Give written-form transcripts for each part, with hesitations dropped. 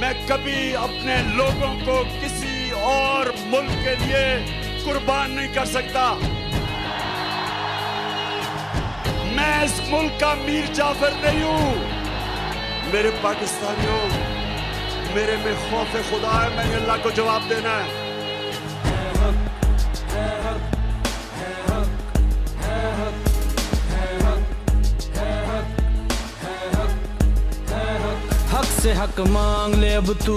मैं कभी अपने लोगों को किसी और मुल्क के लिए कुर्बान नहीं कर सकता। मैं इस मुल्क का मीर जाफर नहीं हूं। मेरे पाकिस्तानियों, मेरे में खौफ खुदा है, मैंने अल्लाह को जवाब देना है। हक से हक मांग ले अब तू,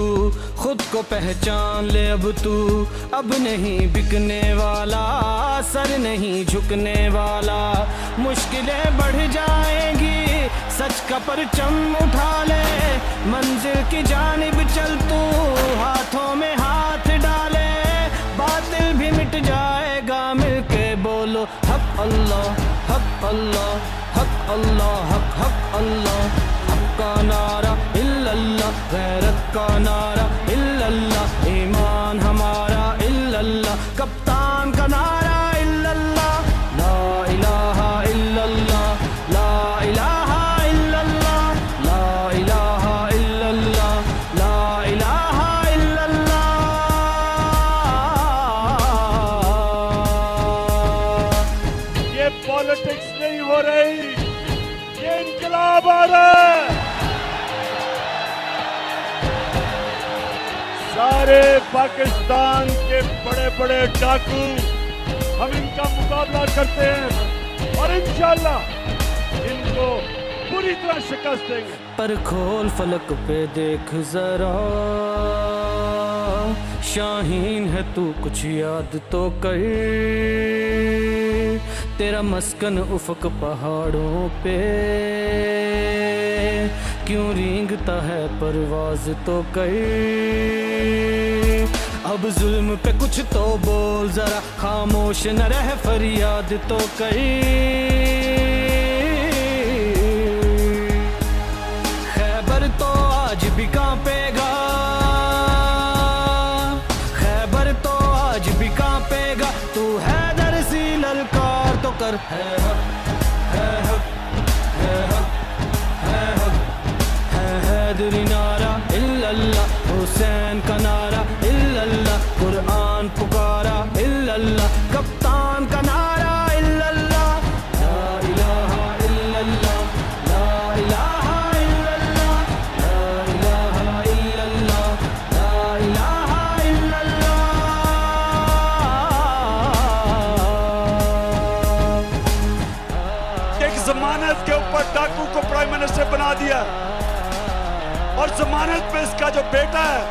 खुद को पहचान ले अब तू। अब नहीं बिकने वाला, सर नहीं झुकने वाला। मुश्किलें बढ़ जाएंगी, सच का परचम उठा ले। मंजिल की जानिब चल तू, हाथों में हाथ डाले। बातिल भी मिट जाएगा, मिलके बोलो हक अल्लाह, हक अल्लाह, हक अल्लाह, हक हक अल्लाह। का नारा इल्लल्लाह, गैरत का नारा इल्लल्लाह, ईमान हमारा इल्लल्लाह। कप्तान का नारा इल्लल्लाह, ला इलाहा इल्लल्लाह, ला इलाहा इल्लल्लाह, ला इलाहा इल्लल्लाह, ला इलाहा इल्लल्लाह। ये पॉलिटिक्स नहीं हो रही, ये इनकलाब आ रहा है। सारे पाकिस्तान के बड़े बड़े डाकू, हम इनका मुकाबला करते हैं और इंशाअल्लाह इनको पूरी तरह शिकस्त देंगे। पर खोल फलक पे देख जरा, शाहीन है तू, कुछ याद तो कर। तेरा मस्कन उफक पहाड़ों पे, क्यों रेंगता है परवाज तो कर। अब जुल्म पे कुछ तो बोल जरा, खामोश न रह फरियाद तो कर। खैबर तो आज भी कांपेगा, खैबर तो आज भी कांपेगा। तू हैदर सी ललकार तो कर। है हक, है हक, है हक, है हक, है हैदरी नारा इल्लल्लाह, हुसैन का नारा इल्लल्लाह, कुरान पुकारा इल्लल्लाह, कप्तान का नारा इल्लल्लाह, ला इलाहा इल्लल्लाह, ला इलाहा इल्लल्लाह, ला इलाहा इल्लल्लाह, ला इलाहा इल्लल्लाह। एक जमानत के ऊपर डाकू को प्राइम मिनिस्टर बना दिया और जमानत पे इसका जो बेटा है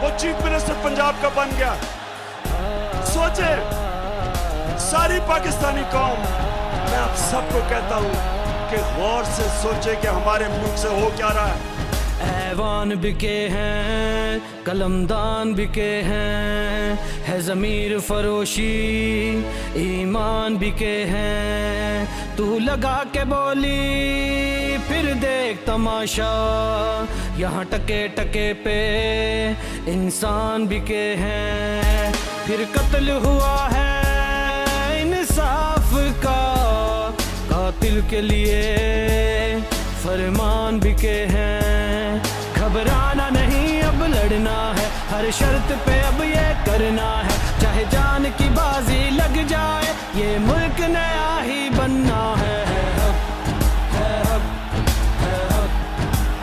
वो चीफ मिनिस्टर पंजाब का बन गया। सोचे सारी पाकिस्तानी कौम, मैं आप सबको कहता हूं कि गौर से सोचे कि हमारे मुल्क से हो क्या रहा है। ऐवान बिके हैं, कलमदान बिके हैं, है ज़मीर फरोशी, ईमान बिके हैं। तू लगा के बोली फिर देख तमाशा, यहाँ टके टके पे इंसान बिके हैं। फिर कत्ल हुआ है इंसाफ का, कातिल के लिए फरमान बिके हैं। घबराना नहीं अब लड़ना है, हर शर्त पे अब ये करना है। चाहे जान की बाजी लग जाए, ये मुल्क नया ही बनना है। हक, है हक, है हक,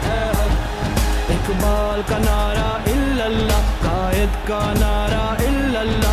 है हक। इकबाल का नारा इल्लल्लाह, कायद का नारा इल्लल्लाह,